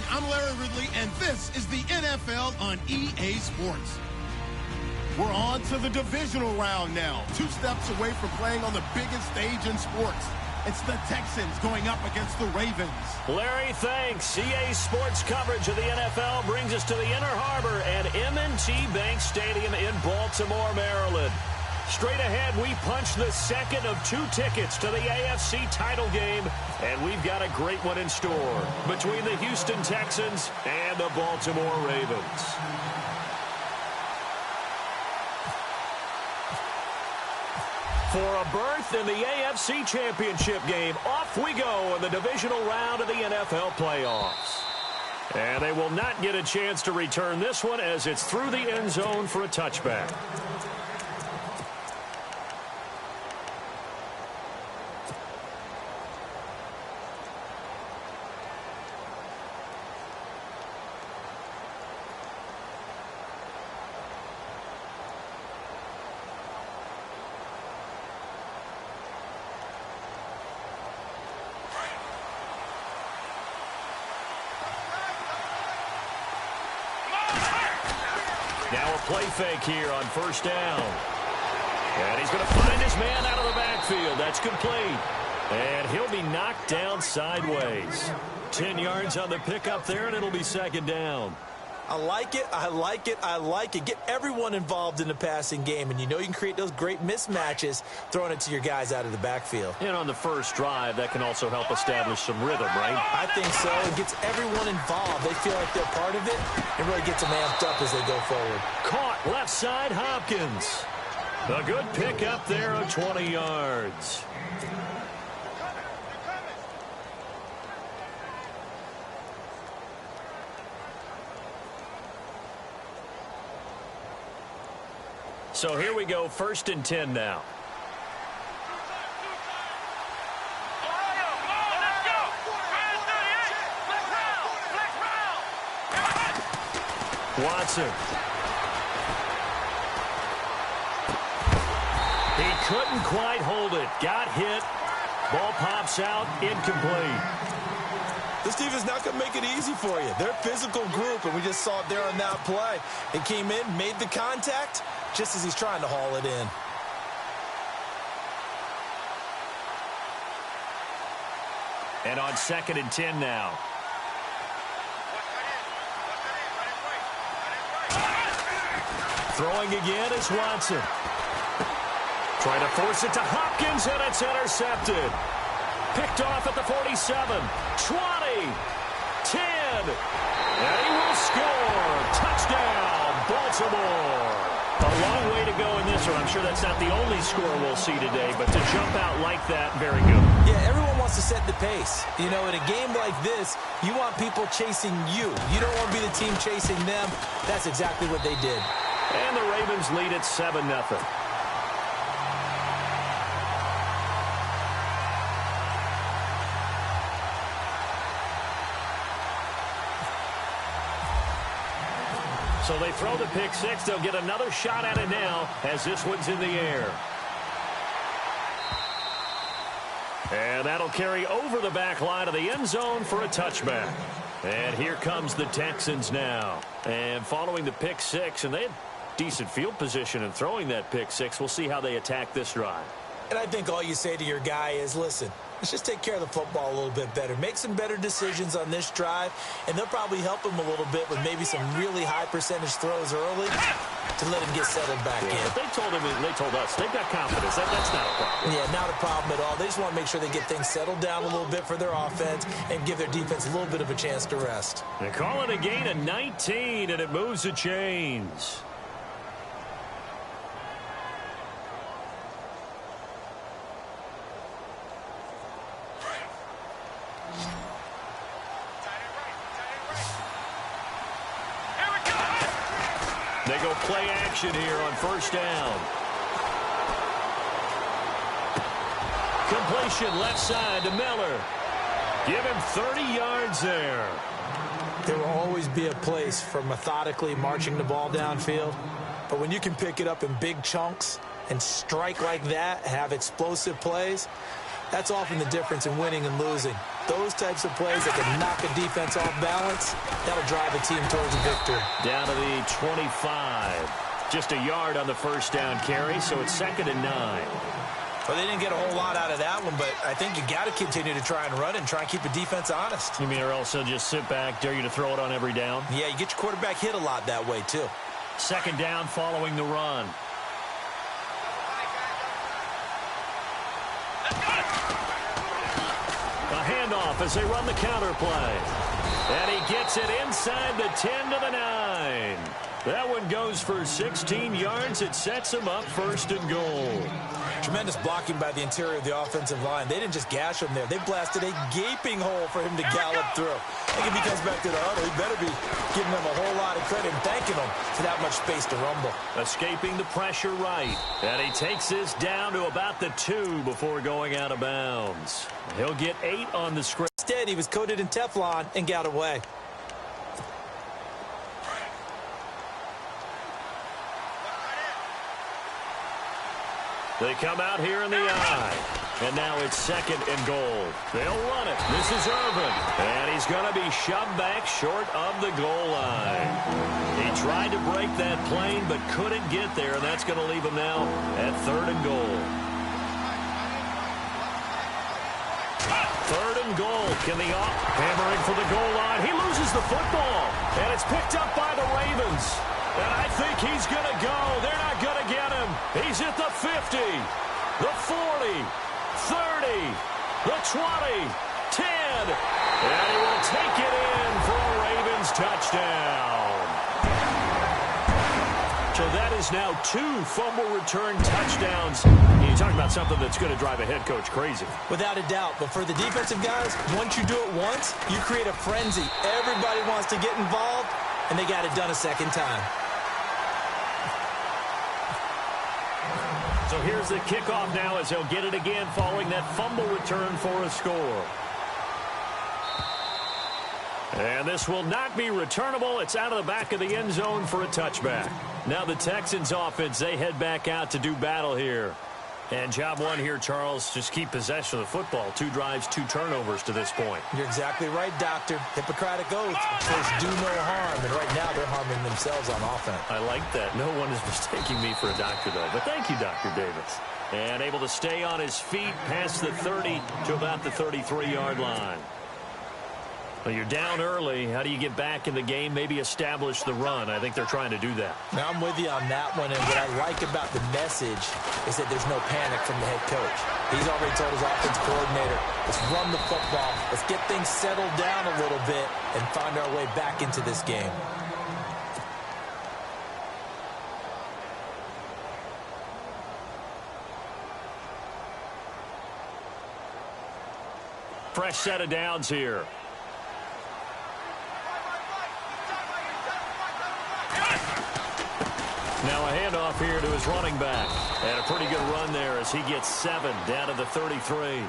everyone. I'm Larry Ridley, and this is the NFL on EA Sports. We're on to the divisional round now. 2 steps away from playing on the biggest stage in sports. It's the Texans going up against the Ravens. Larry, thanks. EA Sports coverage of the NFL brings us to the Inner Harbor at M&T Bank Stadium in Baltimore, Maryland. Straight ahead, we punch the second of 2 tickets to the AFC title game, and we've got a great one in store between the Houston Texans and the Baltimore Ravens. For a berth in the AFC Championship game, off we go in the divisional round of the NFL playoffs. And they will not get a chance to return this one as it's through the end zone for a touchback. Now a play fake here on first down. And he's going to find his man out of the backfield. That's complete. And he'll be knocked down sideways. 10 yards on the pickup there, and it'll be second down. I like it, I like it, I like it. Get everyone involved in the passing game, and you know you can create those great mismatches throwing it to your guys out of the backfield. And on the first drive, that can also help establish some rhythm, right? I think so. It gets everyone involved. They feel like they're part of it, and really gets them amped up as they go forward. Caught left side, Hopkins. A good pick up there of 20 yards. So here we go, 1st and 10 now. Watson. He couldn't quite hold it. Got hit. Ball pops out, incomplete. This defense not going to make it easy for you. They're a physical group, and we just saw it there on that play. It came in, made the contact, just as he's trying to haul it in. And on 2nd and 10 now. Throwing again is Watson. Trying to force it to Hopkins, and it's intercepted. Picked off at the 47, 20, 10, and he will score. Touchdown, Baltimore. A long way to go in this one. I'm sure that's not the only score we'll see today, but to jump out like that, very good. Yeah, everyone wants to set the pace. You know, in a game like this, you want people chasing you. You don't want to be the team chasing them. That's exactly what they did. And the Ravens lead at 7-0. So they throw the pick six. They'll get another shot at it now as this one's in the air. And that'll carry over the back line of the end zone for a touchback. And here comes the Texans now. And following the pick six, and they had decent field position in throwing that pick six. We'll see how they attack this drive. And I think all you say to your guy is, listen, let's just take care of the football a little bit better. Make some better decisions on this drive, and they'll probably help him a little bit with maybe some really high percentage throws early to let him get settled back in. But they told him, they told us, they've got confidence. That's not a problem. Yeah, not a problem at all. They just want to make sure they get things settled down a little bit for their offense and give their defense a little bit of a chance to rest. They call it a gain of 19, and it moves the chains. They go play action here on first down. Completion left side to Miller. Give him 30 yards there. There will always be a place for methodically marching the ball downfield. But when you can pick it up in big chunks and strike like that, have explosive plays, that's often the difference in winning and losing. Those types of plays that can knock a defense off balance, that'll drive a team towards a victory. Down to the 25. Just a yard on the first down carry, so it's 2nd and 9. Well, they didn't get a whole lot out of that one, but I think you got to continue to try and run and try and keep the defense honest. You mean or else they'll just sit back, dare you to throw it on every down? Yeah, you get your quarterback hit a lot that way, too. 2nd down following the run. A handoff as they run the counter play. And he gets it inside the 10 to the 9. That one goes for 16 yards. It sets him up 1st and goal. Tremendous blocking by the interior of the offensive line. They didn't just gash him there. They blasted a gaping hole for him to gallop through. I think if he comes back to the huddle, he better be giving them a whole lot of credit and thanking them for that much space to rumble. Escaping the pressure right. And he takes this down to about the 2 before going out of bounds. He'll get 8 on the script. Instead, he was coated in Teflon and got away. They come out here in the eye. And now it's 2nd and goal. They'll run it. This is Irvin. And he's going to be shoved back short of the goal line. He tried to break that plane but couldn't get there. And that's going to leave him now at 3rd and goal. 3rd and goal. Can the hammering for the goal line. He loses the football. And it's picked up by the Ravens. And I think he's going to go. They're not going to get him. He's at the 50, the 40, 30, the 20, 10. And he will take it in for a Ravens touchdown. So that is now 2 fumble return touchdowns. You talk about something that's going to drive a head coach crazy. Without a doubt. But for the defensive guys, once you do it once, you create a frenzy. Everybody wants to get involved, and they got it done a 2nd time. So here's the kickoff now as they'll get it again following that fumble return for a score. And this will not be returnable. It's out of the back of the end zone for a touchback. Now the Texans offense, they head back out to do battle here. And job one here, Charles, just keep possession of the football. 2 drives, 2 turnovers to this point. You're exactly right, Doctor. Hippocratic oath. First, do no harm. And right now, they're harming themselves on offense. I like that. No one is mistaking me for a doctor, though. But thank you, Dr. Davis. And able to stay on his feet past the 30 to about the 33-yard line. Well, you're down early. How do you get back in the game? Maybe establish the run. I think they're trying to do that. Now, I'm with you on that one. And what I like about the message is that there's no panic from the head coach. He's already told his offense coordinator, let's run the football. Let's get things settled down a little bit and find our way back into this game. Fresh set of downs here. Now a handoff here to his running back. And a pretty good run there as he gets 7 down to the 33.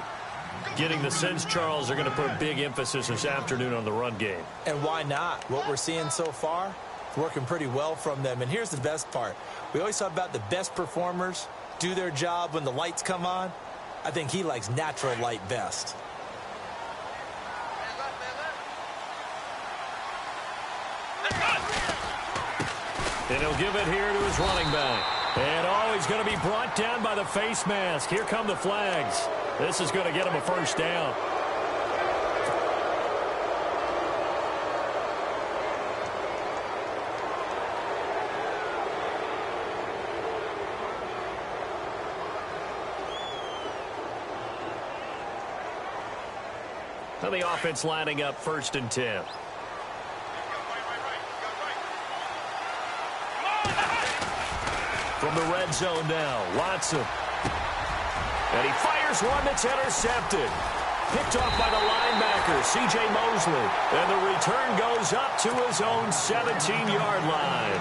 Getting the sense, Charles, they're going to put big emphasis this afternoon on the run game. And why not? What we're seeing so far, it's working pretty well from them. And here's the best part. We always talk about the best performers do their job when the lights come on. I think he likes natural light best. And he'll give it here to his running back. And, oh, he's going to be brought down by the face mask. Here come the flags. This is going to get him a first down. Now the offense lining up 1st and 10. From the red zone now, Watson. And he fires one that's intercepted. Picked off by the linebacker, C.J. Mosley. And the return goes up to his own 17-yard line.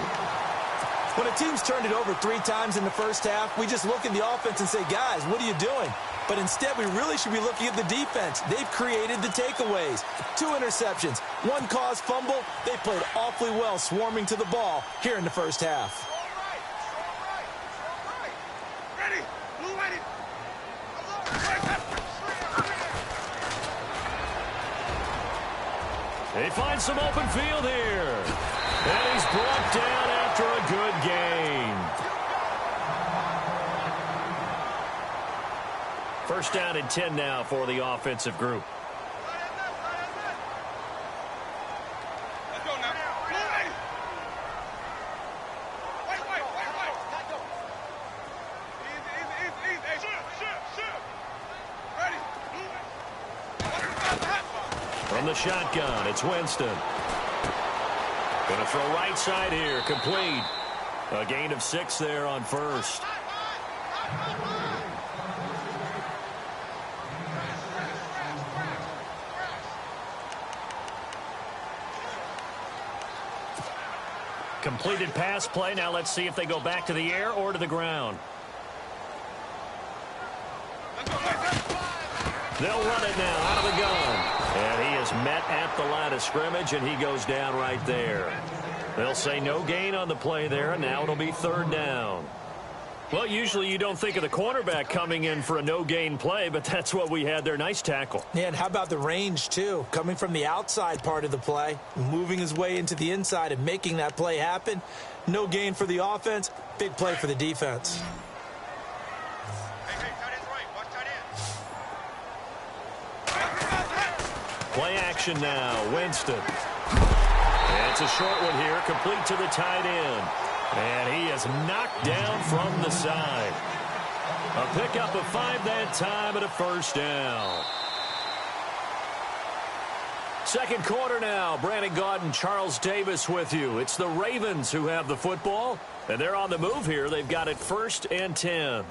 When a team's turned it over 3 times in the first half, we just look at the offense and say, guys, what are you doing? But instead, we really should be looking at the defense. They've created the takeaways. 2 interceptions, 1 caused fumble. They played awfully well swarming to the ball here in the first half. find some open field here. And he's brought down after a good gain. First down and 10 now for the offensive group. From the shotgun, it's Winston. Going to throw right side here, complete. A gain of 6 there on first. Completed pass play. Now let's see if they go back to the air or to the ground. They'll run it now out of the gun. And he is met at the line of scrimmage, and he goes down right there. They'll say no gain on the play there, and now it'll be third down. Well, usually you don't think of the cornerback coming in for a no-gain play, but that's what we had there. Nice tackle. Yeah, and how about the range, too? Coming from the outside part of the play, moving his way into the inside and making that play happen. No gain for the offense, big play for the defense. Play action now, Winston. And it's a short one here, complete to the tight end. And he is knocked down from the side. A pickup of 5 that time and a first down. Second quarter now. Brandon Gaudin, Charles Davis with you. It's the Ravens who have the football, and they're on the move here. They've got it 1st and 10.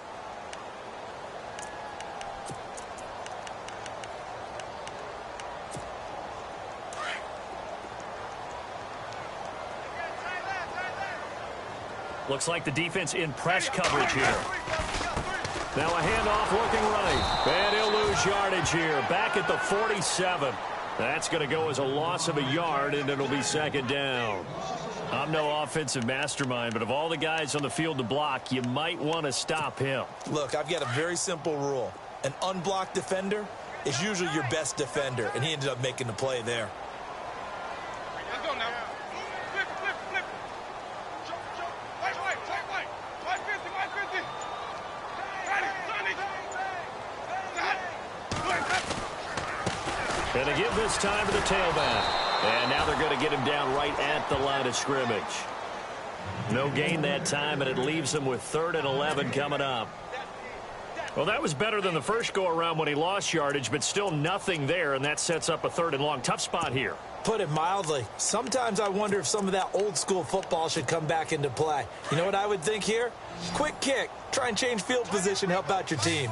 Looks like the defense in press coverage here. Now a handoff looking right. And he'll lose yardage here. Back at the 47. That's going to go as a loss of a yard, and it'll be second down. I'm no offensive mastermind, but of all the guys on the field to block, you might want to stop him. Look, I've got a very simple rule. An unblocked defender is usually your best defender, and he ended up making the play there. And they give this time to the tailback. And now they're going to get him down right at the line of scrimmage. No gain that time, and it leaves them with 3rd and 11 coming up. Well, that was better than the first go-around when he lost yardage, but still nothing there, and that sets up a 3rd and long. Tough spot here. Put it mildly. Sometimes I wonder if some of that old-school football should come back into play. You know what I would think here? Quick kick. Try and change field position, help out your team.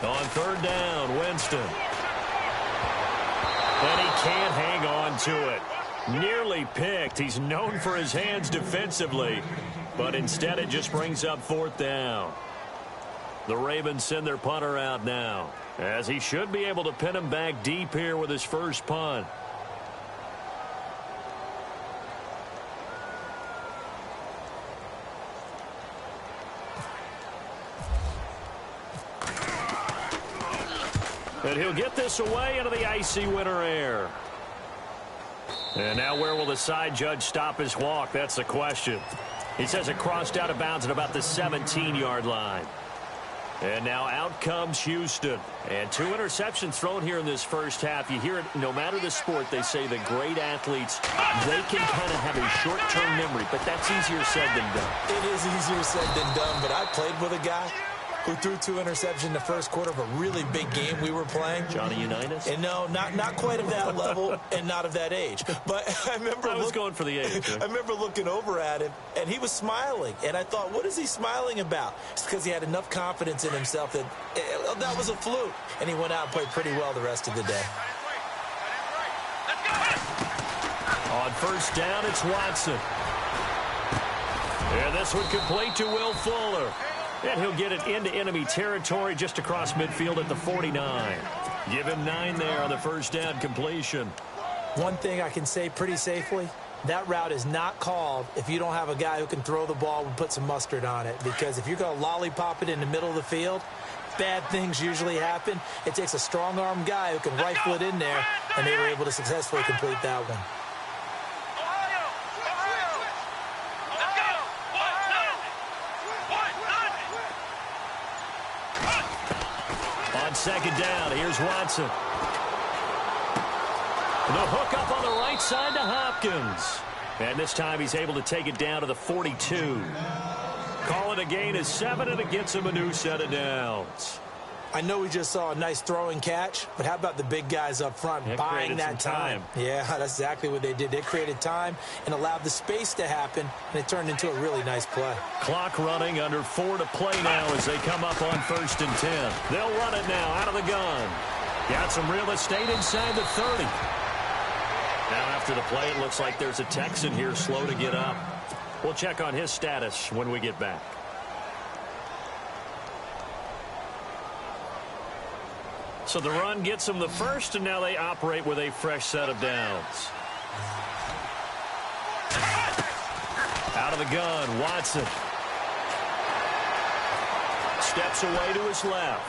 On 3rd down, Winston. And he can't hang on to it. Nearly picked. He's known for his hands defensively, but instead it just brings up 4th down. The Ravens send their punter out now, as he should be able to pin him back deep here with his first punt. And he'll get this away into the icy winter air. And now where will the side judge stop his walk? That's the question. He says it crossed out of bounds at about the 17-yard line. And now out comes Houston. And 2 interceptions thrown here in this first half. You hear it, no matter the sport, they say the great athletes, they can kind of have a short-term memory, but that's easier said than done. It is easier said than done, but I played with a guy who threw 2 interceptions in the first quarter of a really big game we were playing. Johnny Unitas? And no, not quite of that level and not of that age. But I remember I was going for the age. I remember looking over at him, and he was smiling. And I thought, what is he smiling about? It's because he had enough confidence in himself that that was a fluke. And he went out and played pretty well the rest of the day. On 1st down, it's Watson. And this one complete to Will Fuller. And he'll get it into enemy territory just across midfield at the 49. Give him 9 there on the 1st down completion. One thing I can say pretty safely, that route is not called if you don't have a guy who can throw the ball and put some mustard on it. Because if you're going to lollipop it in the middle of the field, bad things usually happen. It takes a strong-arm guy who can rifle it in there, and they were able to successfully complete that one. On second down, here's Watson. The hook up on the right side to Hopkins. And this time he's able to take it down to the 42. Call it a gain of 7, and it gets him a new set of downs. I know we just saw a nice throwing catch, but how about the big guys up front buying that time? Yeah, that's exactly what they did. They created time and allowed the space to happen, and it turned into a really nice play. Clock running, under 4 to play now as they come up on 1st and 10. They'll run it now out of the gun. Got some real estate inside the 30. Now after the play, it looks like there's a Texan here slow to get up. We'll check on his status when we get back. So the run gets them the first, and now they operate with a fresh set of downs. Out of the gun, Watson. Steps away to his left.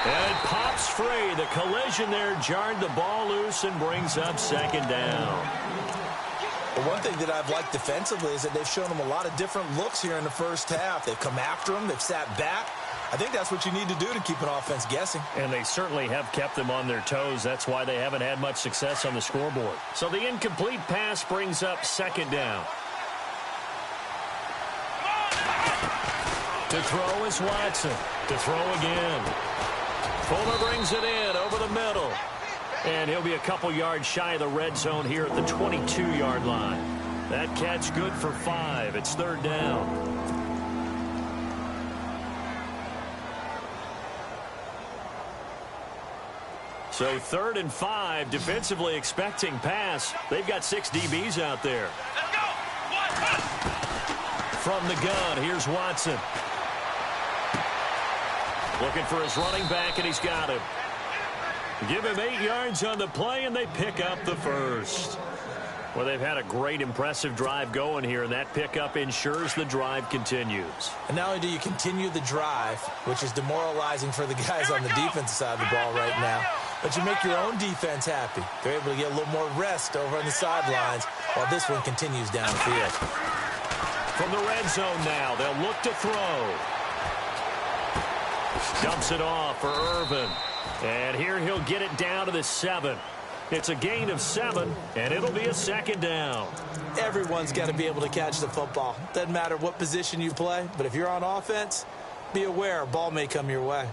And it pops free. The collision there jarred the ball loose and brings up 2nd down. Well, one thing that I've liked defensively is that they've shown them a lot of different looks here in the first half. They've come after them. They've sat back. I think that's what you need to do to keep an offense guessing. And they certainly have kept them on their toes. That's why they haven't had much success on the scoreboard. So the incomplete pass brings up 2nd down. To throw is Watson. To throw again. Fuller brings it in over the middle. And he'll be a couple yards shy of the red zone here at the 22-yard line. That catch good for 5. It's 3rd down. So 3rd and 5, defensively expecting pass. They've got 6 DBs out there. Let's go. From the gun, here's Watson. Looking for his running back, and he's got him. Give him 8 yards on the play, and they pick up the first. Well, they've had a great, impressive drive going here, and that pickup ensures the drive continues. And not only do you continue the drive, which is demoralizing for the guys on the defensive side of the ball right now, but you make your own defense happy. They're able to get a little more rest over on the sidelines while this one continues downfield. From the red zone now, they'll look to throw. Dumps it off for Irvin. And here he'll get it down to the 7. It's a gain of 7, and it'll be a 2nd down. Everyone's got to be able to catch the football. Doesn't matter what position you play, but if you're on offense, be aware a ball may come your way.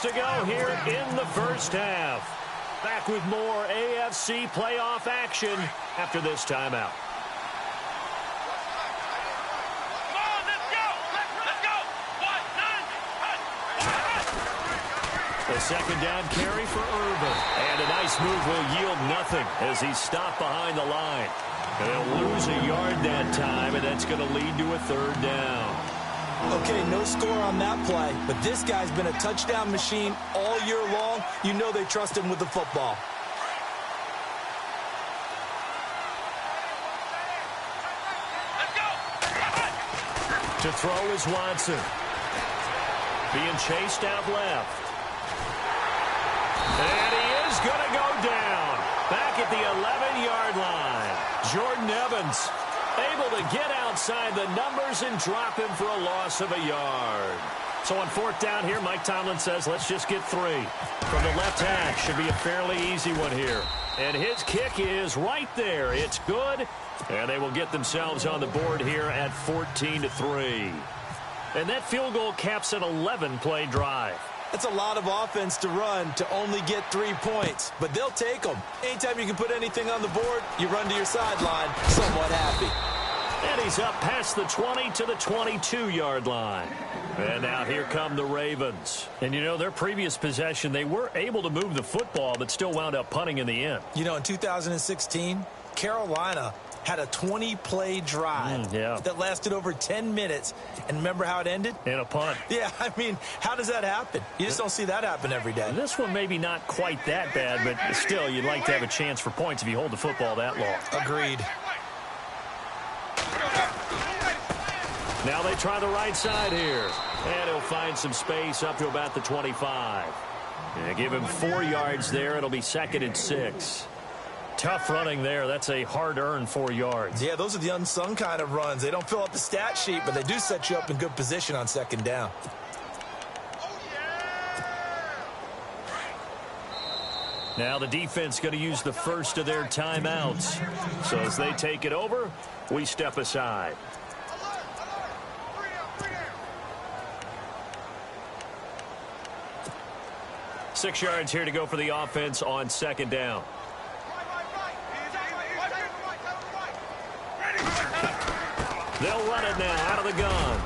To go here in the first half. Back with more AFC playoff action after this timeout. Come on, let's go. Let's go. 1, 9. The 2nd down carry for Irvin. And a nice move will yield nothing as he's stopped behind the line. And they'll lose a yard that time, and that's going to lead to a 3rd down. Okay, no score on that play, but this guy's been a touchdown machine all year long. You know they trust him with the football. Let's go. To throw is Watson. Being chased out left. And he is going to go down. Back at the 11-yard line. Jordan Evans able to get outside the numbers and drop him for a loss of a yard. So on 4th down here, Mike Tomlin says, let's just get 3. From the left hash, should be a fairly easy one here. And his kick is right there. It's good. And they will get themselves on the board here at 14-3. And that field goal caps an 11-play drive. That's a lot of offense to run to only get 3 points, but they'll take them. Anytime you can put anything on the board, you run to your sideline somewhat happy. And he's up past the 20 to the 22-yard line. And now here come the Ravens. And, you know, their previous possession, they were able to move the football, but still wound up punting in the end. You know, in 2016, Carolina had a 20-play drive that lasted over 10 minutes. And remember how it ended? In a punt. Yeah, I mean, how does that happen? You just don't see that happen every day. This one maybe not quite that bad, but still, you'd like to have a chance for points if you hold the football that long. Agreed. Now they try the right side here. And he'll find some space up to about the 25. Yeah, give him 4 yards there. It'll be 2nd and 6. Tough running there. That's a hard-earned 4 yards. Yeah, those are the unsung kind of runs. They don't fill up the stat sheet, but they do set you up in good position on 2nd down. Now the defense going to use the first of their timeouts. So as they take it over, we step aside. Six yards here to go for the offense on 2nd down. They'll run it now out of the gun.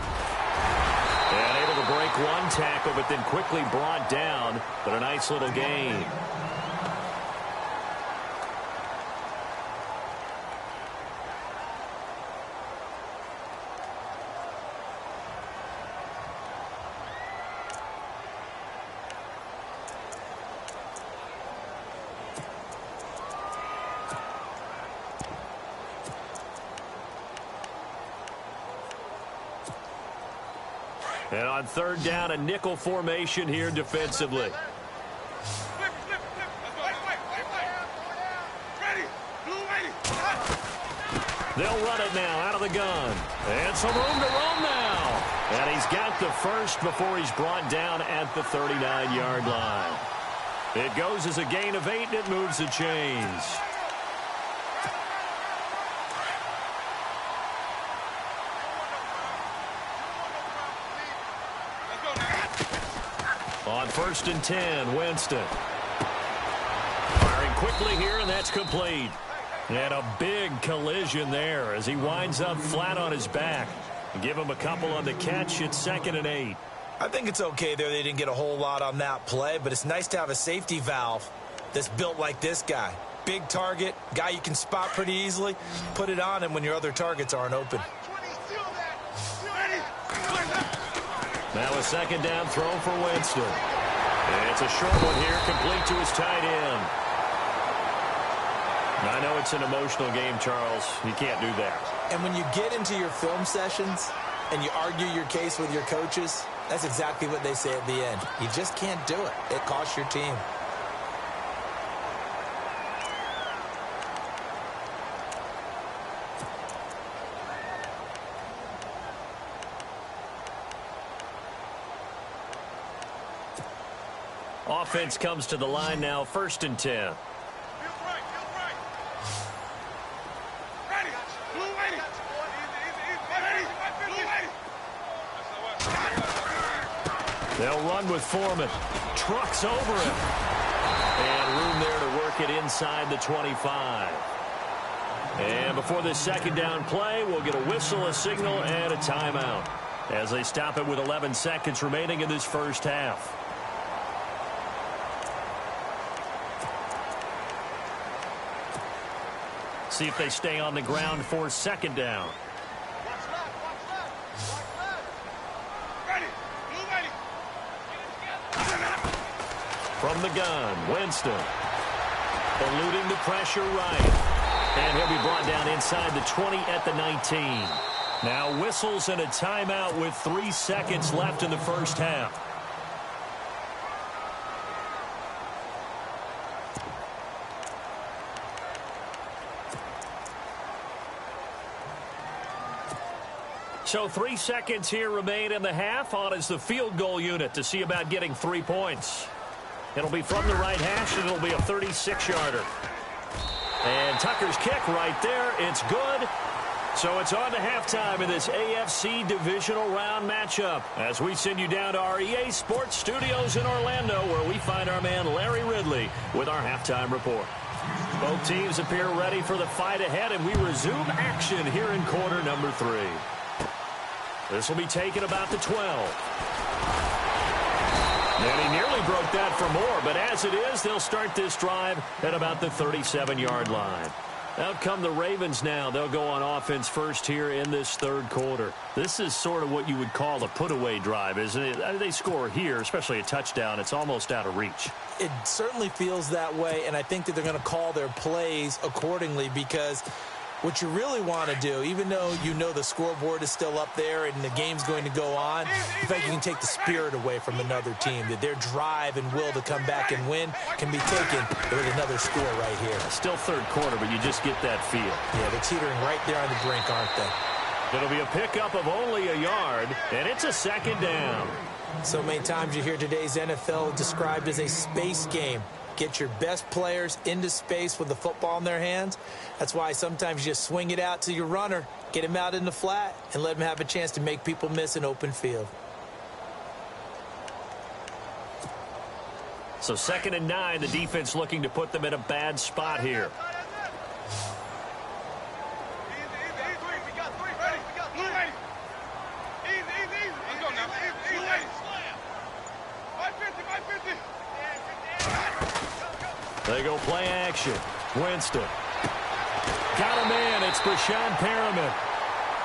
And able to break one tackle, but then quickly brought down. But a nice little gain. And on 3rd down, a nickel formation here defensively. They'll run it now out of the gun. And some room to roam now. And he's got the first before he's brought down at the 39-yard line. It goes as a gain of 8, and it moves the chains. On 1st and 10, Winston. Firing quickly here, and that's complete. And a big collision there as he winds up flat on his back. Give him a couple on the catch. It's 2nd and 8. I think it's okay there. They didn't get a whole lot on that play, but it's nice to have a safety valve that's built like this guy. Big target, guy you can spot pretty easily. Put it on him when your other targets aren't open. Now a 2nd down throw for Winston. And it's a short one here, complete to his tight end. I know it's an emotional game, Charles. You can't do that. And when you get into your film sessions and you argue your case with your coaches, that's exactly what they say at the end. You just can't do it. It costs your team. Offense comes to the line now, 1st and 10. They'll run with Foreman. Trucks over him. And room there to work it inside the 25. And before this 2nd down play, we'll get a whistle, a signal, and a timeout as they stop it with 11 seconds remaining in this first half. See if they stay on the ground for 2nd down. From the gun, Winston. Eluding the pressure right. And he'll be brought down inside the 20 at the 19. Now whistles and a timeout with 3 seconds left in the first half. So 3 seconds here remain in the half. On is the field goal unit to see about getting 3 points. It'll be from the right hash, and it'll be a 36-yarder. And Tucker's kick right there. It's good. So it's on to halftime in this AFC divisional round matchup as we send you down to our EA Sports Studios in Orlando, where we find our man Larry Ridley with our halftime report. Both teams appear ready for the fight ahead, and we resume action here in quarter number 3. This will be taken about the 12. And he nearly broke that for more, but as it is, they'll start this drive at about the 37-yard line. Out come the Ravens now. They'll go on offense first here in this third quarter. This is sort of what you would call a put-away drive, isn't it? They score here, especially a touchdown. It's almost out of reach. It certainly feels that way, and I think that they're going to call their plays accordingly because what you really want to do, even though you know the scoreboard is still up there and the game's going to go on, in fact, you can take the spirit away from another team, that their drive and will to come back and win can be taken with another score right here. Still third quarter, but you just get that feel. Yeah, they're teetering right there on the brink, aren't they? It'll be a pickup of only a yard, and it's a second down. So many times you hear today's NFL described as a space game. Get your best players into space with the football in their hands. That's why sometimes you just swing it out to your runner, get him out in the flat, and let him have a chance to make people miss an open field. So 2nd and 9, the defense looking to put them in a bad spot here. They go play action. Winston. Got a man. It's Brashad Perriman.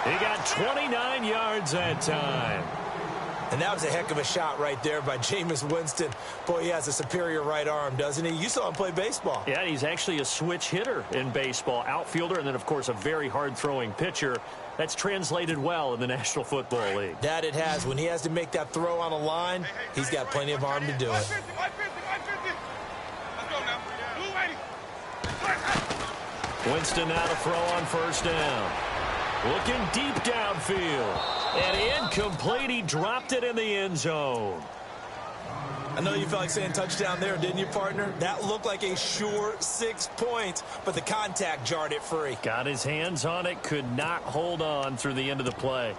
He got 29 yards that time. And that was a heck of a shot right there by Jameis Winston. Boy, he has a superior right arm, doesn't he? You saw him play baseball. Yeah, he's actually a switch hitter in baseball. Outfielder, and then, of course, a very hard-throwing pitcher. That's translated well in the National Football League. That it has. When he has to make that throw on a line, he's got plenty of arm to do it. Winston now to throw on first down. Looking deep downfield. And incomplete. He dropped it in the end zone. I know you felt like saying touchdown there, didn't you, partner? That looked like a sure 6 points, but the contact jarred it free. Got his hands on it, could not hold on through the end of the play.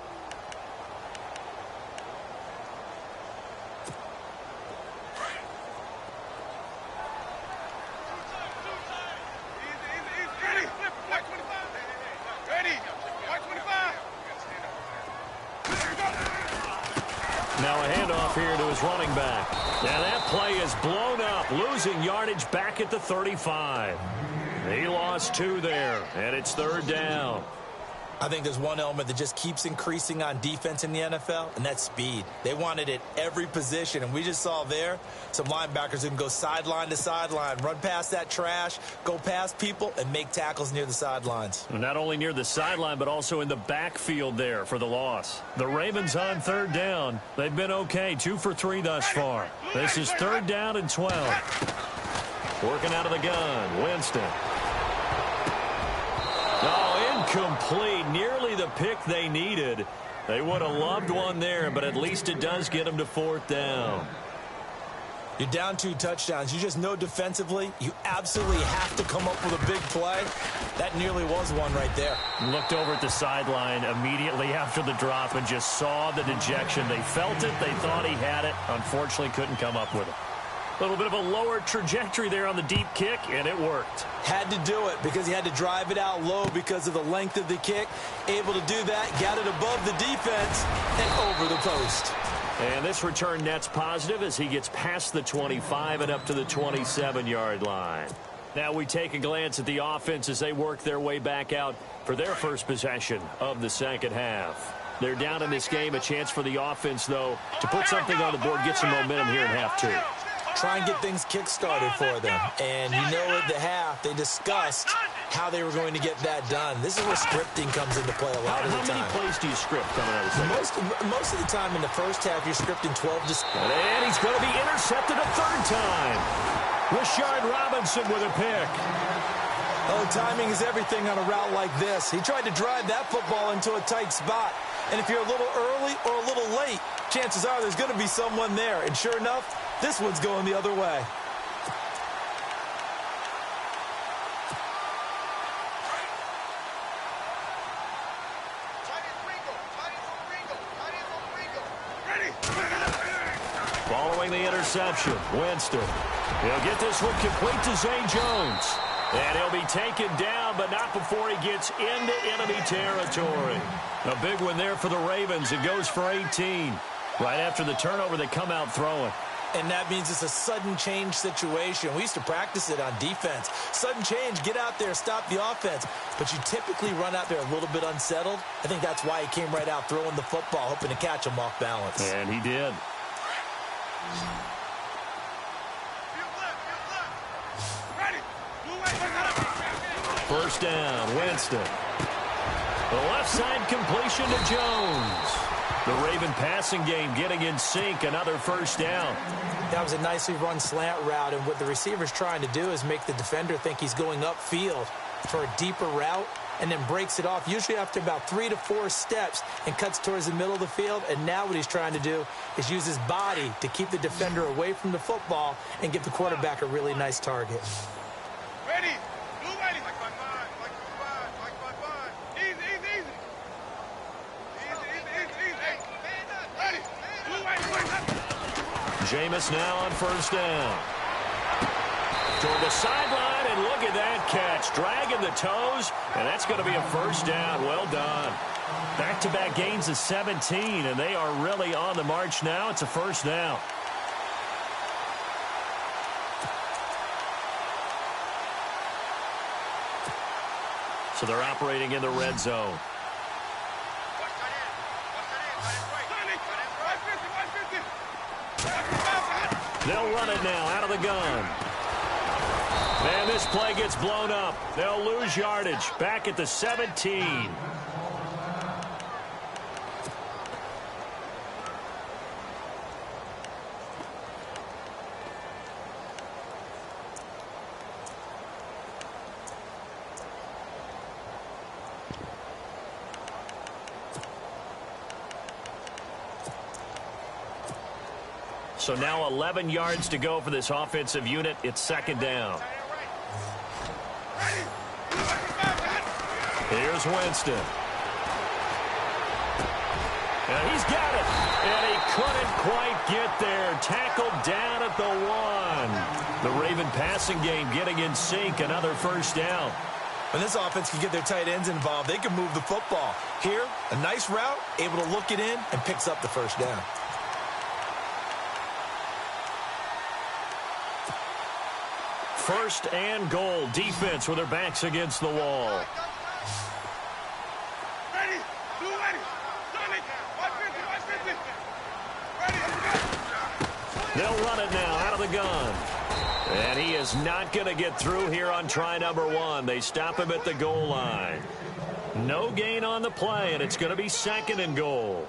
Now a handoff here to his running back. Now that play is blown up, losing yardage back at the 35. He lost 2 there, and it's 3rd down. I think there's one element that just keeps increasing on defense in the NFL, and that's speed. They want it at every position, and we just saw there some linebackers who can go sideline to sideline, run past that trash, go past people, and make tackles near the sidelines. Not only near the sideline, but also in the backfield there for the loss. The Ravens on 3rd down. They've been okay, 2 for 3 thus far. This is 3rd down and 12. Working out of the gun, Winston. Oh, incomplete. Nearly the pick they needed. They would have loved one there, but at least it does get them to 4th down. You're down 2 touchdowns. You just know defensively you absolutely have to come up with a big play. That nearly was one right there. Looked over at the sideline immediately after the drop and just saw the dejection. They felt it. They thought he had it. Unfortunately, couldn't come up with it. A little bit of a lower trajectory there on the deep kick, and it worked. Had to do it because he had to drive it out low because of the length of the kick. Able to do that, got it above the defense, and over the post. And this return net's positive as he gets past the 25 and up to the 27-yard line. Now we take a glance at the offense as they work their way back out for their first possession of the second half. They're down in this game. A chance for the offense, though, to put something on the board, get some momentum here in half 2. Try and get things kick-started for them. And you know at the half, they discussed how they were going to get that done. This is where scripting comes into play a lot of the time. How many plays do you script coming out of the second? Most of the time in the first half, you're scripting 12 to... And he's going to be intercepted a 3rd time. Rashard Robinson with a pick. Oh, timing is everything on a route like this. He tried to drive that football into a tight spot. And if you're a little early or a little late, chances are there's going to be someone there. And sure enough, this one's going the other way. Following the interception, Winston. He'll get this one complete to Zay Jones. And he'll be taken down, but not before he gets into enemy territory. A big one there for the Ravens. It goes for 18. Right after the turnover, they come out throwing. And that means it's a sudden change situation. We used to practice it on defense. Sudden change, get out there, stop the offense. But you typically run out there a little bit unsettled. I think that's why he came right out throwing the football, hoping to catch him off balance. And he did. First down, Winston. The left side completion to Jones. The Raven passing game getting in sync, another first down. That was a nicely run slant route, and what the receiver's trying to do is make the defender think he's going upfield for a deeper route and then breaks it off, usually after about 3 to 4 steps, and cuts towards the middle of the field. And now what he's trying to do is use his body to keep the defender away from the football and give the quarterback a really nice target. Ready. Blue ready. Like my mind. Easy. Ready. Blue ready. Jameis now on first down. Toward the sideline, and look at that catch. Dragging the toes, and that's going to be a first down. Well done. Back-to-back gains of 17, and they are really on the march now. It's a first down. So they're operating in the red zone. They'll run it now out of the gun. And this play gets blown up. They'll lose yardage. Back at the 17. So now 11 yards to go for this offensive unit. It's second down. Here's Winston. And he's got it. And he couldn't quite get there. Tackled down at the 1. The Raven passing game getting in sync. Another first down. When this offense can get their tight ends involved, they can move the football. Here, a nice route, able to look it in, and picks up the first down. First and goal. Defense with their backs against the wall. Ready. Blue ready. Sonic. 150. Ready. They'll run it now out of the gun. And he is not going to get through here on try number 1. They stop him at the goal line. No gain on the play, and it's going to be second and goal.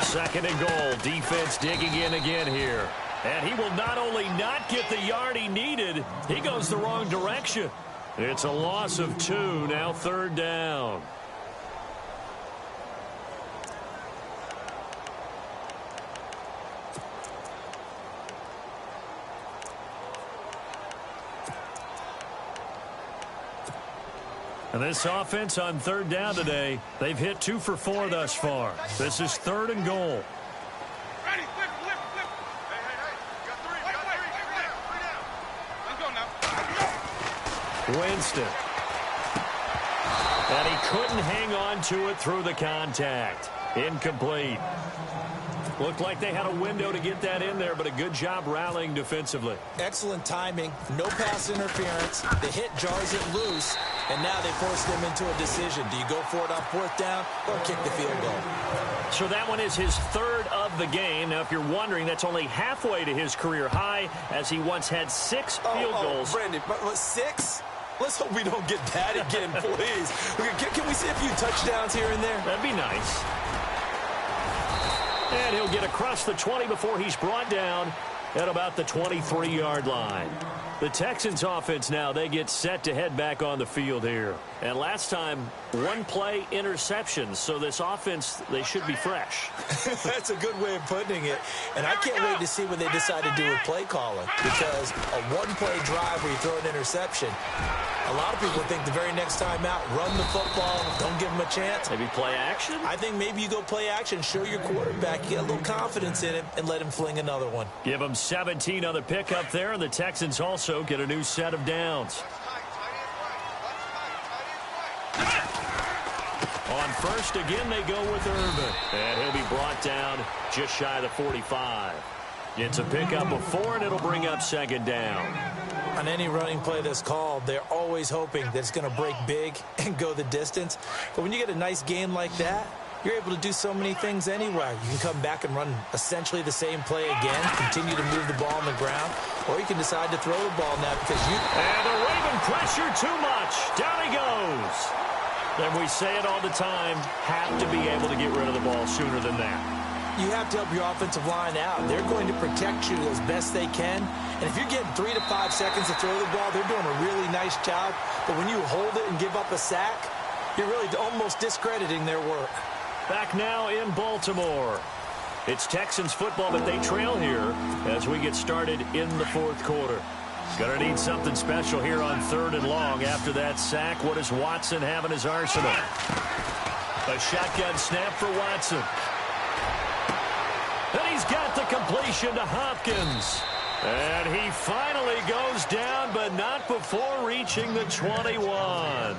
Second and goal. Defense digging in again here. And he will not only not get the yard he needed, he goes the wrong direction. It's a loss of 2. Now third down. And this offense on third down today, they've hit 2 for 4 thus far. This is third and goal. Ready. Flip. Hey. You got 3. Let's go now. Winston. And he couldn't hang on to it through the contact. Incomplete. Looked like they had a window to get that in there, but a good job rallying defensively. Excellent timing. No pass interference. The hit jars it loose, and now they forced him into a decision. Do you go for it on fourth down or kick the field goal? So that one is his third of the game. Now, if you're wondering, that's only halfway to his career high, as he once had 6 field goals. Brandon, but 6? Let's hope we don't get that again, please. Can we see a few touchdowns here and there? That'd be nice. And he'll get across the 20 before he's brought down at about the 23-yard line. The Texans offense now, they get set to head back on the field here. And last time, one-play interception, so this offense, they should be fresh. That's a good way of putting it. And I can't wait to see what they decide to do with play calling, because a one-play drive where you throw an interception, a lot of people think the very next time out, run the football, don't give them a chance. Maybe play action? I think maybe you go play action, show your quarterback, you get a little confidence in him, and let him fling another one. Give them 17 on the pickup there, and the Texans also get a new set of downs. On first, again, they go with Irvin. And he'll be brought down just shy of the 45. It's a pickup of 4, and it'll bring up second down. On any running play that's called, they're always hoping that it's going to break big and go the distance. But when you get a nice gain like that, you're able to do so many things anywhere. You can come back and run essentially the same play again, continue to move the ball on the ground, or you can decide to throw the ball now because you... And the Raven pressure too much. Down he goes. And we say it all the time, have to be able to get rid of the ball sooner than that. You have to help your offensive line out. They're going to protect you as best they can. And if you're getting 3 to 5 seconds to throw the ball, they're doing a really nice job. But when you hold it and give up a sack, you're really almost discrediting their work. Back now in Baltimore. It's Texans football, but they trail here as we get started in the fourth quarter. Gonna need something special here on 3rd and long. After that sack, what does Watson have in his arsenal? A shotgun snap for Watson. And he's got the completion to Hopkins. And he finally goes down, but not before reaching the 21.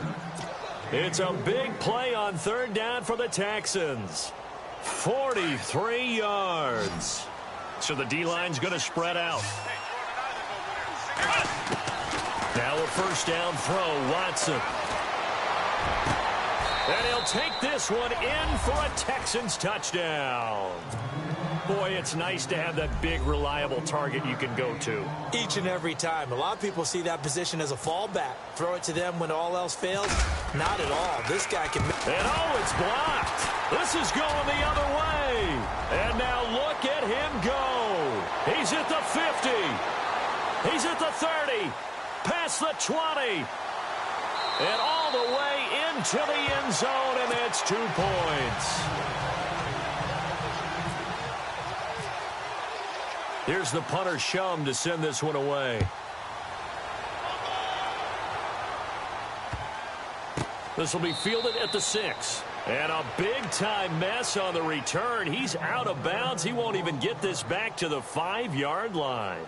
It's a big play on 3rd down for the Texans. 43 yards. So the D-line's going to spread out. Now a first down throw, Watson. And he'll take this one in for a Texans touchdown. Boy, it's nice to have that big, reliable target you can go to. Each and every time. A lot of people see that position as a fallback. Throw it to them when all else fails. Not at all. This guy can... And oh, it's blocked. This is going the other way. And now look at him go. He's at the 50. He's at the 30. Past the 20. And all the way into the end zone, and it's 2 points. Here's the punter Shum to send this one away. This will be fielded at the 6. And a big-time mess on the return. He's out of bounds. He won't even get this back to the 5-yard line.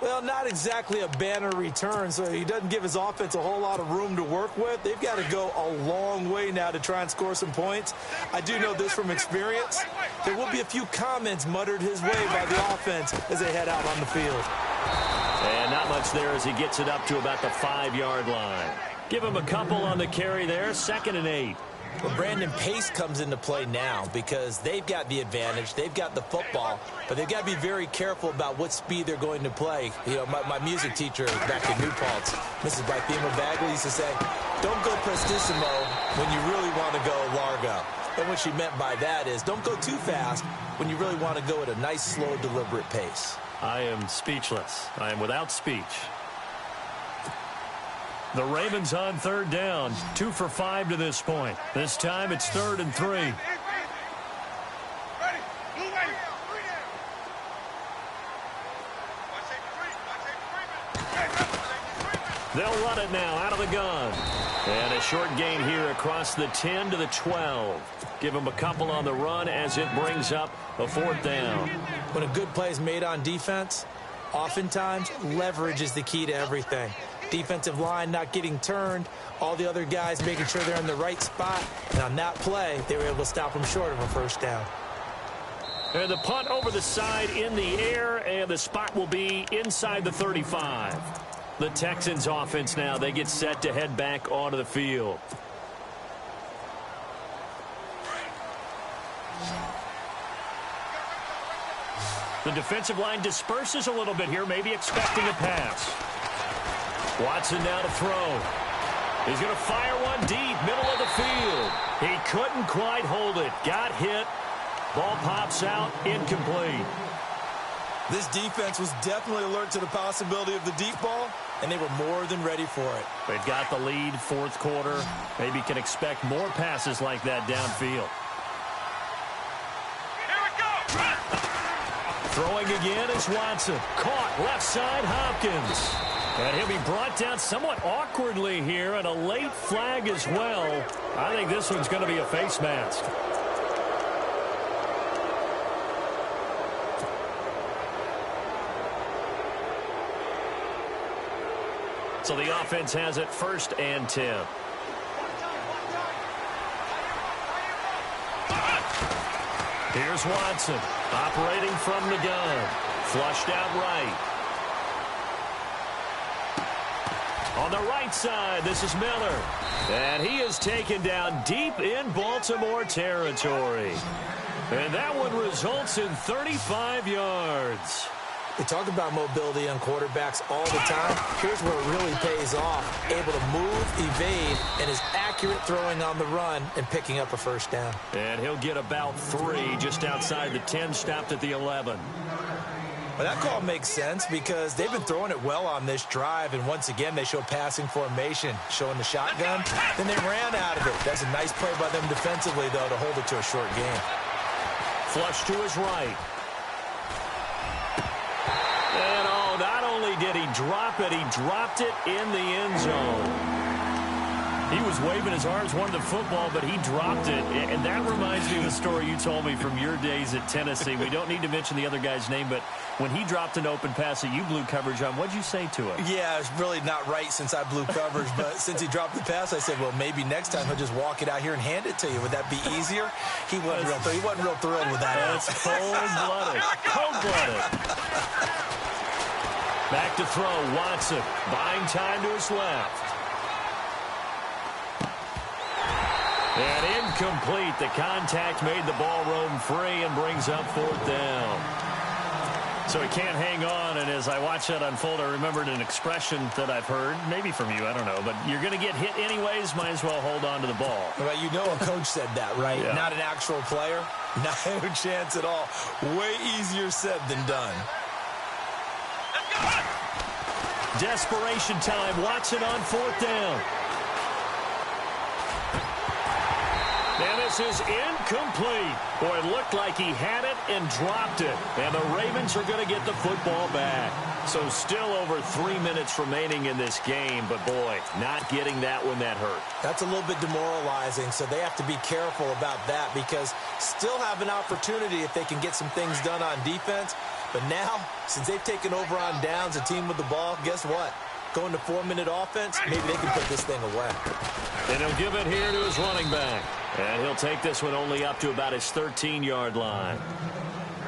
Well, not exactly a banner return, so he doesn't give his offense a whole lot of room to work with. They've got to go a long way now to try and score some points. I do know this from experience. There will be a few comments muttered his way by the offense as they head out on the field. And not much there as he gets it up to about the 5-yard line. Give him a couple on the carry there, 2nd and 8. Well, Brandon, pace comes into play now because they've got the advantage. They've got the football, but they've got to be very careful about what speed they're going to play. You know, my music teacher back in New Paltz, Mrs. Bythema Bagley, used to say, don't go prestissimo when you really want to go largo. And what she meant by that is don't go too fast when you really want to go at a nice, slow, deliberate pace. I am speechless. I am without speech. The Ravens on 3rd down, 2 for 5 to this point. This time it's 3rd and 3. They'll run it now out of the gun. And a short gain here across the 10 to the 12. Give them a couple on the run as it brings up a 4th down. When a good play is made on defense, oftentimes leverage is the key to everything. Defensive line not getting turned, all the other guys making sure they're in the right spot. And on that play, they were able to stop them short of a first down. And the punt over the side in the air, and the spot will be inside the 35. The Texans offense now, they get set to head back onto the field. The defensive line disperses a little bit here, maybe expecting a pass. Watson now to throw. He's going to fire one deep, middle of the field. He couldn't quite hold it. Got hit. Ball pops out, incomplete. This defense was definitely alert to the possibility of the deep ball, and they were more than ready for it. They've got the lead, fourth quarter. Maybe can expect more passes like that downfield. Here we go. Throwing again is Watson. Caught left side, Hopkins. And he'll be brought down somewhat awkwardly here, and a late flag as well. I think this one's going to be a face mask. So the offense has it 1st and 10. Here's Watson, operating from the gun. Flushed out right. On the right side, this is Miller. And he is taken down deep in Baltimore territory. And that one results in 35 yards. We talk about mobility on quarterbacks all the time. Here's where it really pays off. Able to move, evade, and is accurate throwing on the run and picking up a first down. And he'll get about 3 just outside the 10, stopped at the 11. Well, that call makes sense because they've been throwing it well on this drive, and once again, they show passing formation, showing the shotgun. Then they ran out of it. That's a nice play by them defensively, though, to hold it to a short game. Flush to his right. And, oh, not only did he drop it, he dropped it in the end zone. He was waving his arms, wanted the football, but he dropped it. And that reminds me of the story you told me from your days at Tennessee. We don't need to mention the other guy's name, but when he dropped an open pass that you blew coverage on, what'd you say to him? Yeah, it's really not right since I blew coverage, but since he dropped the pass, I said, well, maybe next time he'll just walk it out here and hand it to you. Would that be easier? He wasn't real thrilled with that. That's cold-blooded. Cold-blooded. Back to throw, Watson. Buying time to his left. And incomplete. The contact made the ball roam free and brings up 4th down. So he can't hang on, and as I watch that unfold, I remembered an expression that I've heard, maybe from you, I don't know, but you're going to get hit anyways, might as well hold on to the ball. Well, you know a coach said that, right? Yeah. Not an actual player. No chance at all. Way easier said than done. Desperation time. Watson on 4th down. And this is incomplete. Boy, it looked like he had it and dropped it. And the Ravens are going to get the football back. So still over 3 minutes remaining in this game. But, boy, not getting that one that hurt. That's a little bit demoralizing, so they have to be careful about that because still have an opportunity if they can get some things done on defense. But now, since they've taken over on downs, a team with the ball, guess what? Going to 4-minute offense, maybe they can put this thing away. And he'll give it here to his running back. And he'll take this one only up to about his 13-yard line.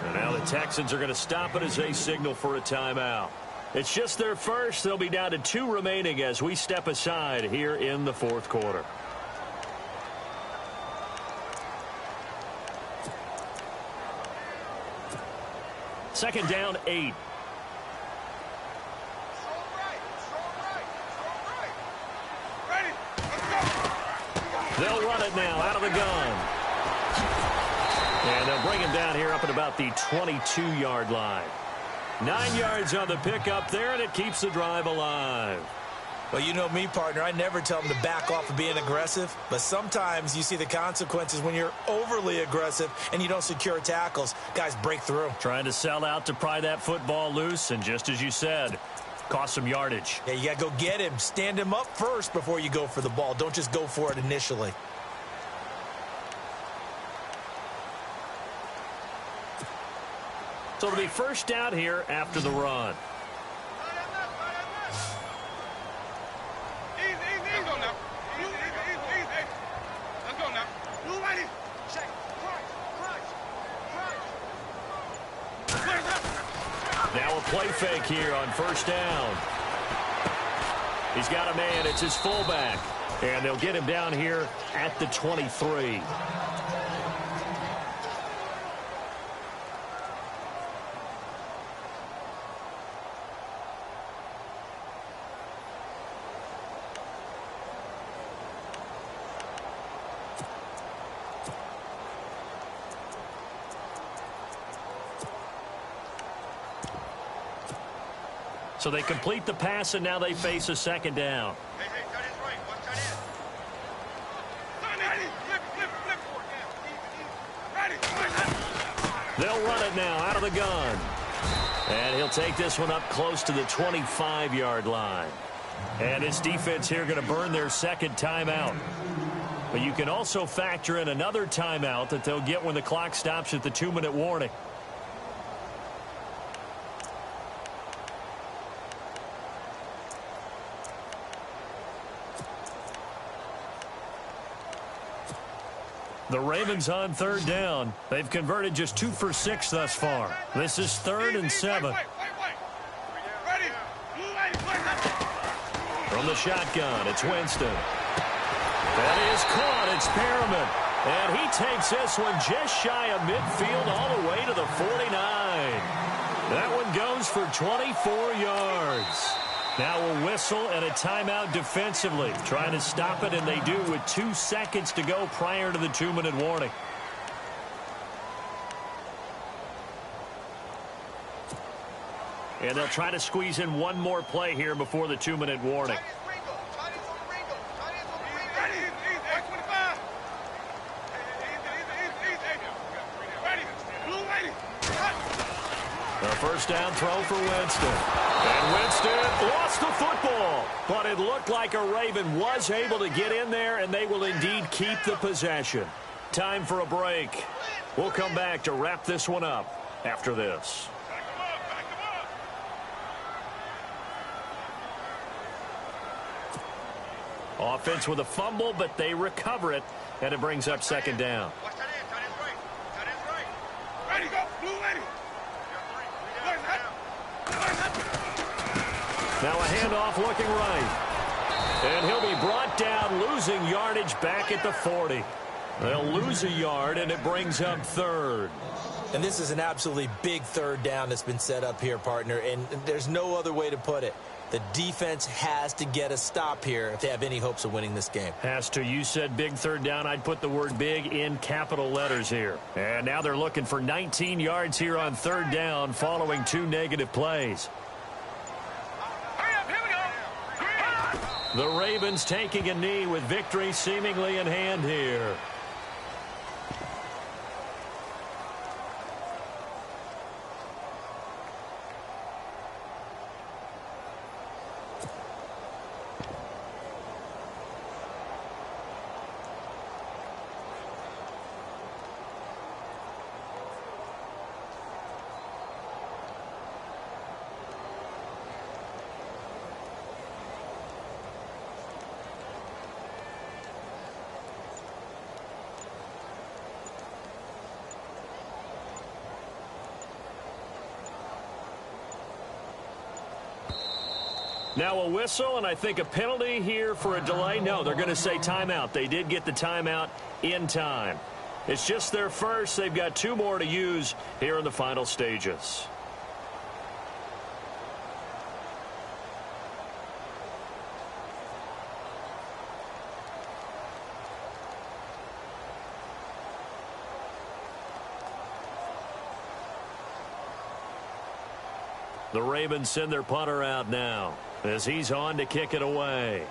And now the Texans are going to stop it as they signal for a timeout. It's just their first. They'll be down to 2 remaining as we step aside here in the 4th quarter. Second down, 8. They'll run it now out of the gun. And they'll bring him down here up at about the 22-yard line. 9 yards on the pickup there, and it keeps the drive alive. Well, you know me, partner. I never tell them to back off of being aggressive. But sometimes you see the consequences when you're overly aggressive and you don't secure tackles. Guys break through. Trying to sell out to pry that football loose, and just as you said, cost some yardage. Yeah, you got to go get him. Stand him up first before you go for the ball. Don't just go for it initially. So it'll be first down here after the run. Now a play fake here on first down. He's got a man. It's his fullback. And they'll get him down here at the 23. So they complete the pass, and now they face a second down. Hey, tight end's right. Watch tight end. They'll run it now out of the gun. And he'll take this one up close to the 25-yard line. And his defense here going to burn their second timeout. But you can also factor in another timeout that they'll get when the clock stops at the 2-minute warning. The Ravens on third down. They've converted just 2 for 6 thus far. This is 3rd and 7. From the shotgun, it's Winston. That is caught. It's Perriman. And he takes this one just shy of midfield all the way to the 49. That one goes for 24 yards. Now a whistle and a timeout defensively. Trying to stop it, and they do with 2 seconds to go prior to the 2-minute warning. And they'll try to squeeze in one more play here before the 2-minute warning. A first down throw for Winston. And Winston lost the football. But it looked like a Raven was able to get in there, and they will indeed keep the possession. Time for a break. We'll come back to wrap this one up after this. Offense with a fumble, but they recover it, and it brings up second down. Watch tight end. Tight end's right. Tight end's right. Ready, go. Blue ready. Now a handoff looking right. And he'll be brought down, losing yardage back at the 40. They'll lose a yard, and it brings up 3rd. And this is an absolutely big 3rd down that's been set up here, partner, and there's no other way to put it. The defense has to get a stop here if they have any hopes of winning this game. Has to. You said big 3rd down. I'd put the word big in capital letters here. And now they're looking for 19 yards here on 3rd down following 2 negative plays. The Ravens taking a knee with victory seemingly in hand here. Now a whistle, and I think a penalty here for a delay. No, they're going to say timeout. They did get the timeout in time. It's just their first. They've got 2 more to use here in the final stages. The Ravens send their punter out now as he's on to kick it away.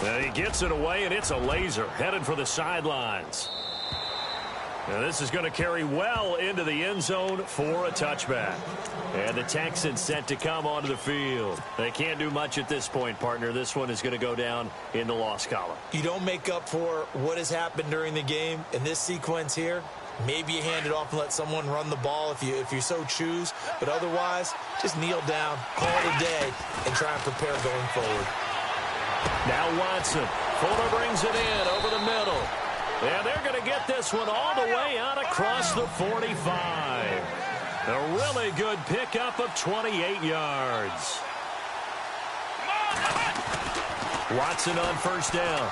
And he gets it away, and it's a laser headed for the sidelines. Now this is going to carry well into the end zone for a touchback. And the Texans set to come onto the field. They can't do much at this point, partner. This one is going to go down in the loss column. You don't make up for what has happened during the game in this sequence here. Maybe you hand it off and let someone run the ball if you so choose. But otherwise, just kneel down, call it a day, and try and prepare going forward. Now Watson. Fuller brings it in over the middle. And they're going to get this one all the way out across the 45. A really good pickup of 28 yards. Watson on first down.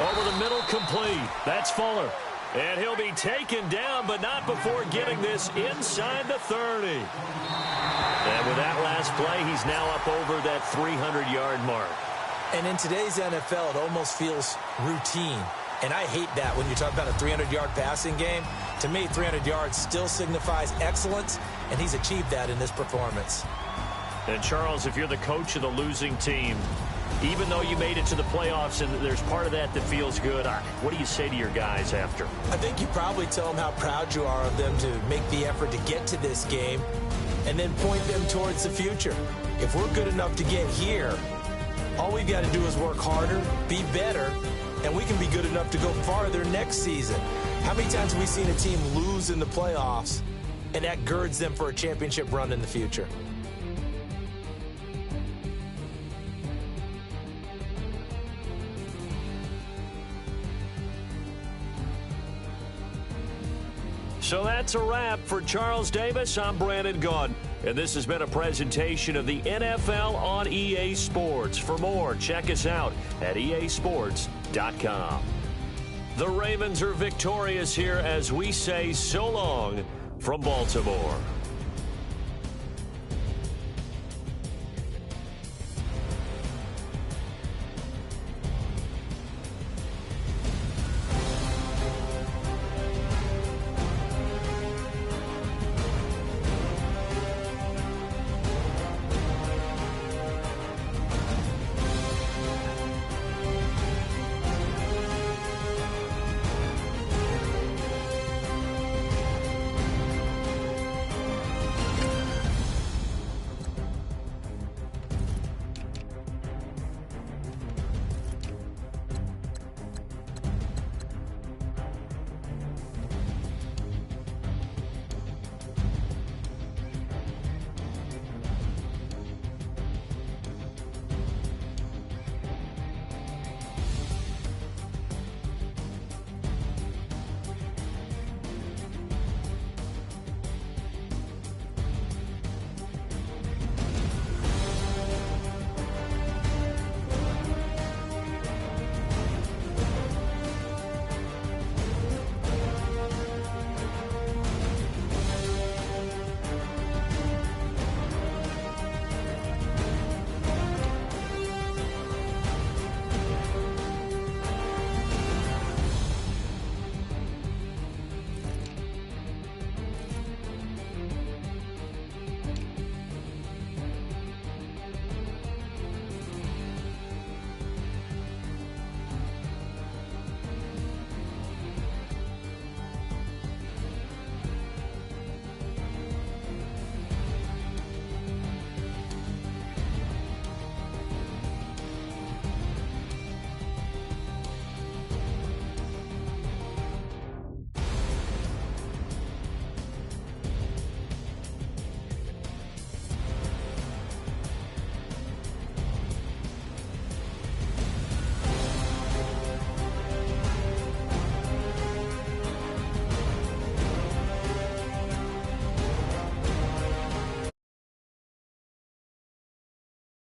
Over the middle, complete. That's Fuller. And he'll be taken down, but not before getting this inside the 30. And with that last play, he's now up over that 300-yard mark. And in today's NFL, it almost feels routine. And I hate that when you talk about a 300-yard passing game. To me, 300 yards still signifies excellence, and he's achieved that in this performance. And, Charles, if you're the coach of the losing team, even though you made it to the playoffs and there's part of that feels good, what do you say to your guys after? I think you probably tell them how proud you are of them to make the effort to get to this game and then point them towards the future. If we're good enough to get here, all we've got to do is work harder, be better, and we can be good enough to go farther next season. How many times have we seen a team lose in the playoffs, and that girds them for a championship run in the future? So that's a wrap for Charles Davis. I'm Brandon Gaudin, and this has been a presentation of the NFL on EA Sports. For more, check us out at easports.com. The Ravens are victorious here as we say so long from Baltimore.